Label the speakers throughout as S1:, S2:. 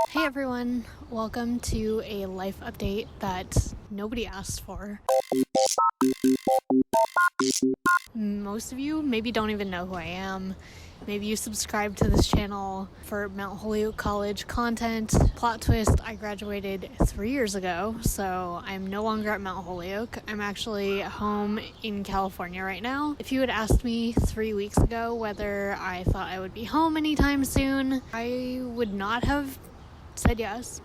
S1: Hey everyone, welcome to a life update that nobody asked for. Most of you maybe don't even know who I am. Maybe you subscribe to this channel for Mount Holyoke College content. Plot twist, I graduated 3 years ago, so I'm no longer at Mount Holyoke. I'm actually home in California right now. If you had asked me 3 weeks ago whether I thought I would be home anytime soon, I would not have said yes.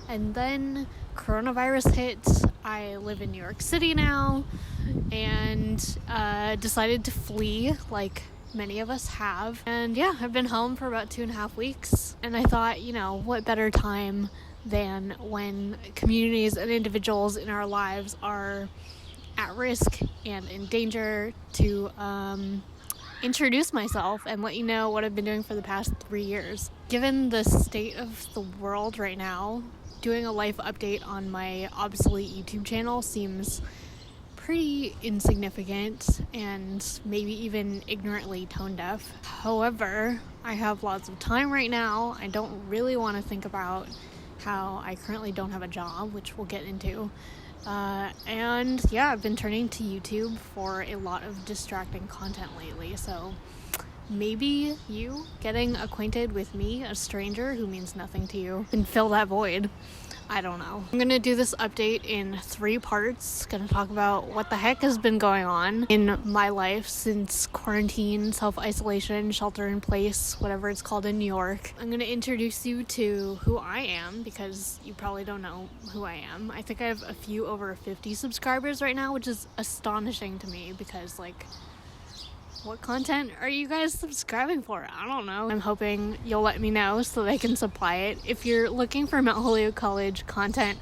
S1: And then coronavirus hit. I live in New York City now and decided to flee like many of us have. And yeah, I've been home for about 2.5 weeks. And I thought, what better time than when communities and individuals in our lives are at risk and in danger to introduce myself and let you know what I've been doing for the past 3 years. Given the state of the world right now, doing a life update on my obsolete YouTube channel seems pretty insignificant and maybe even ignorantly tone deaf. However, I have lots of time right now. I don't really want to think about how I currently don't have a job, which we'll get into. And yeah, I've been turning to YouTube for a lot of distracting content lately, so maybe you getting acquainted with me, a stranger who means nothing to you, can fill that void. I don't know. I'm gonna do this update in 3 parts. Gonna talk about what the heck has been going on in my life since quarantine, self-isolation, shelter in place, whatever it's called in New York. I'm gonna introduce you to who I am because you probably don't know who I am. I think I have a few over 50 subscribers right now, which is astonishing to me because what content are you guys subscribing for? I don't know. I'm hoping you'll let me know so that I can supply it. If you're looking for Mount Holyoke College content,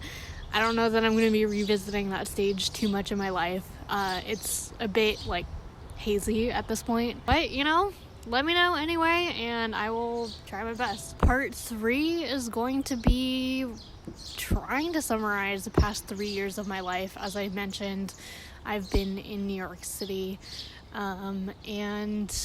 S1: I don't know that I'm going to be revisiting that stage too much in my life. It's a bit hazy at this point. But, let me know anyway, and I will try my best. Part 3 is going to be trying to summarize the past 3 years of my life. As I mentioned, I've been in New York City. And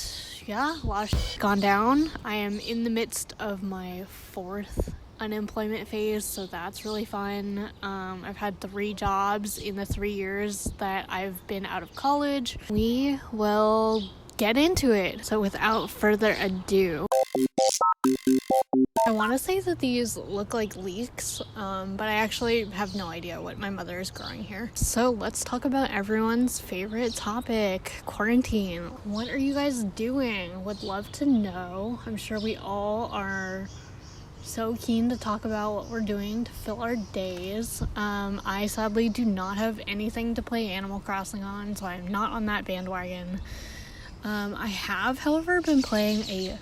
S1: yeah, a lot of gone down. I am in the midst of my 4th unemployment phase, so that's really fun. I've had 3 jobs in the 3 years that I've been out of college. We will get into it. So without further ado, I want to say that these look like leeks, but I actually have no idea what my mother is growing here. So let's talk about everyone's favorite topic, quarantine. What are you guys doing? Would love to know. I'm sure we all are so keen to talk about what we're doing to fill our days. I sadly do not have anything to play Animal Crossing on, so I'm not on that bandwagon. I have, however, been playing a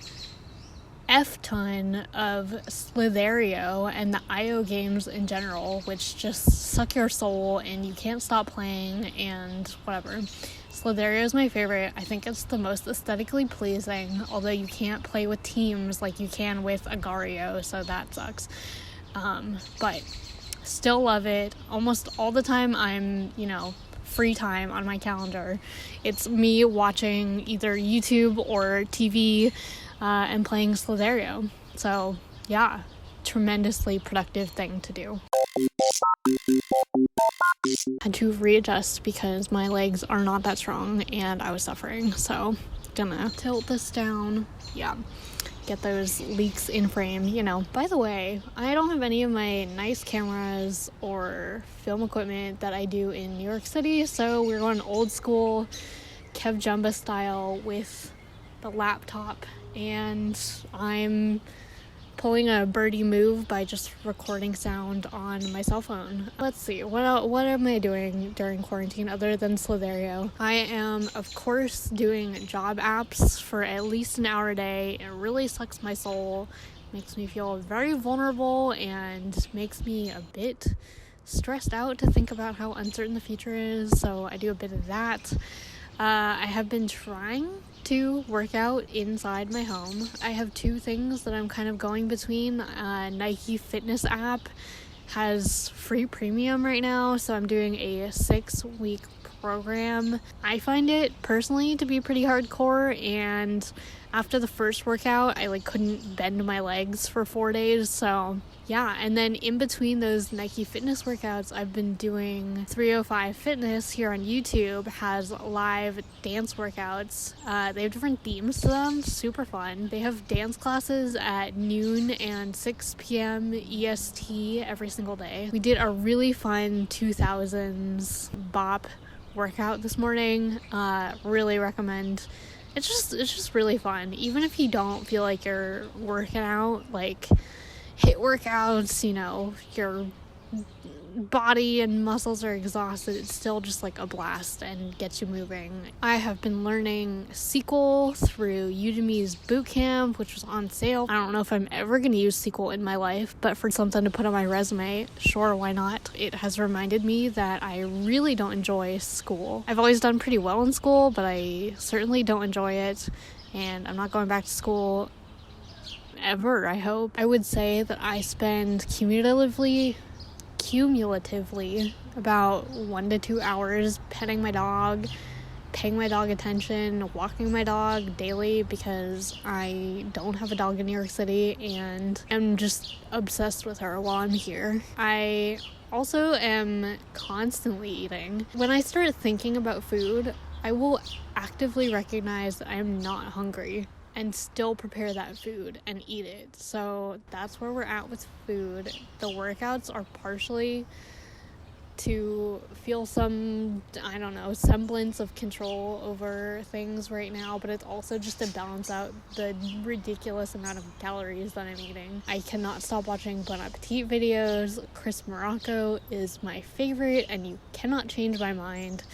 S1: F-ton of Slither.io and the IO games in general, which just suck your soul and you can't stop playing and whatever. Slither.io is my favorite. I think it's the most aesthetically pleasing, although you can't play with teams like you can with Agario, so that sucks. But still love it. Almost all the time I'm, free time on my calendar, it's me watching either YouTube or TV and playing Slither.io. So yeah, tremendously productive thing to do. Had to readjust because my legs are not that strong and I was suffering, so gonna tilt this down. Yeah, get those leaks in frame. By the way, I don't have any of my nice cameras or film equipment that I do in New York City, so we're going old school Kev Jumba style with the laptop, and I'm pulling a birdie move by just recording sound on my cell phone. Let's see, what am I doing during quarantine other than Slither.io? I am, of course, doing job apps for at least an hour a day. It really sucks my soul, makes me feel very vulnerable, and makes me a bit stressed out to think about how uncertain the future is, so I do a bit of that. I have been trying to work out inside my home. I have 2 things that I'm kind of going between. Nike fitness app has free premium right now, so I'm doing a 6-week program. I find it personally to be pretty hardcore, and After the first workout, I like couldn't bend my legs for 4 days, so yeah. And then in between those Nike fitness workouts, I've been doing 305 Fitness here on YouTube, has live dance workouts. They have different themes to them, super fun. They have dance classes at noon and 6 p.m. EST every single day. We did a really fun 2000s bop workout this morning. Really recommend. It's just really fun. Even if you don't feel like you're working out, like HIIT workouts, you know, your body and muscles are exhausted, it's still just like a blast and gets you moving. I have been learning SQL through Udemy's bootcamp, which was on sale. I don't know if I'm ever going to use SQL in my life, but for something to put on my resume, sure, why not? It has reminded me that I really don't enjoy school. I've always done pretty well in school, but I certainly don't enjoy it, and I'm not going back to school ever, I hope. I would say that I spend cumulatively about 1 to 2 hours petting my dog, paying my dog attention, walking my dog daily, because I don't have a dog in New York City and am just obsessed with her while I'm here. I also am constantly eating. When I start thinking about food, I will actively recognize that I am not hungry and still prepare that food and eat it. So that's where we're at with food. The workouts are partially to feel some, I don't know, semblance of control over things right now, but it's also just to balance out the ridiculous amount of calories that I'm eating. I cannot stop watching Bon Appetit videos. Chris Morocco is my favorite, and you cannot change my mind.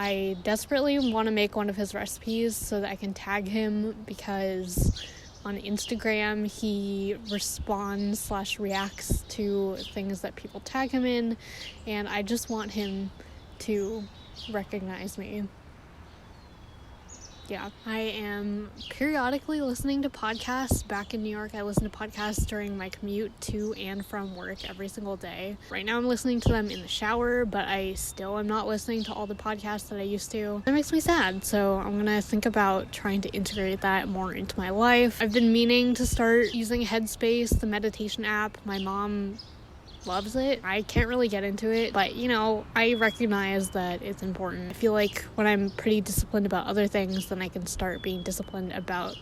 S1: I desperately want to make one of his recipes so that I can tag him, because on Instagram he responds/reacts to things that people tag him in, and I just want him to recognize me. Yeah, I am periodically listening to podcasts. Back in New York, I listen to podcasts during my commute to and from work every single day. Right now I'm listening to them in the shower, but I still am not listening to all the podcasts that I used to. That makes me sad, so I'm gonna think about trying to integrate that more into my life. I've been meaning to start using Headspace, the meditation app. My mom loves it. I can't really get into it, but you know, I recognize that it's important. I feel like when I'm pretty disciplined about other things, then I can start being disciplined about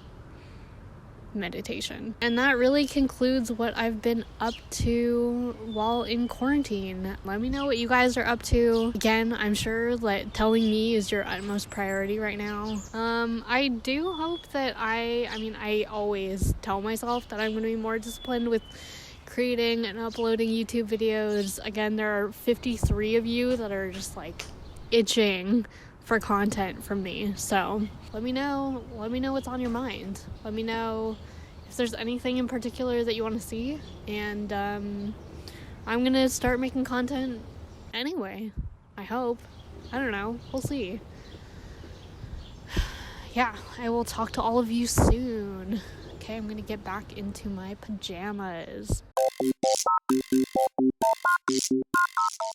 S1: meditation. And that really concludes what I've been up to while in quarantine. Let me know what you guys are up to. Again, I'm sure that telling me is your utmost priority right now. I do hope that I always tell myself that I'm going to be more disciplined with creating and uploading YouTube videos. Again, there are 53 of you that are just like itching for content from me, so let me know what's on your mind. Let me know if there's anything in particular that you want to see, and I'm gonna start making content anyway. I hope. I don't know, we'll see. Yeah, I will talk to all of you soon. Okay, I'm gonna get back into my pajamas.